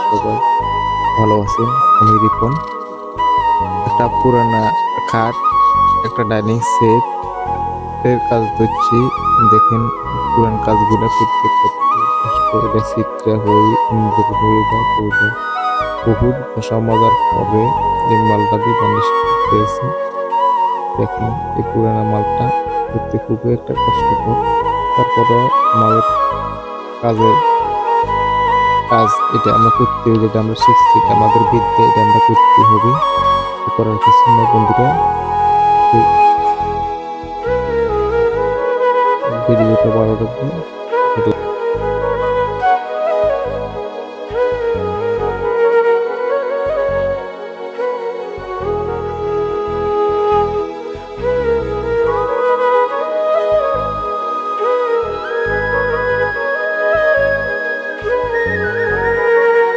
সবাই ভালো আছেন। আমি রিপন। একটা পুরানা খাট, একটা ডাইনিং সেট এর কাজ ধরছি। দেখেন পুরান কাজগুলা করতে কত কষ্ট, এটা ছিটরা হয়ে ইঞ্জুর হয়ে যায় পুরোটা। বহুত ঘষা মাজার পরে এই মালটা দিয়ে বানিশ করতেছি। দেখেন এই পুরানা মালটা করতে খুবই একটা কষ্টকর। তারপরও আমাদের কাজের কাজ এটা আমরা করতে হবে, যেটা আমরা শিখছি, এটা আমাদের বিদ্যা, এটা আমরা করতে হবে। করার কিছু না বন্ধুরা। তো ভিডিওটা ভালো লাগবে।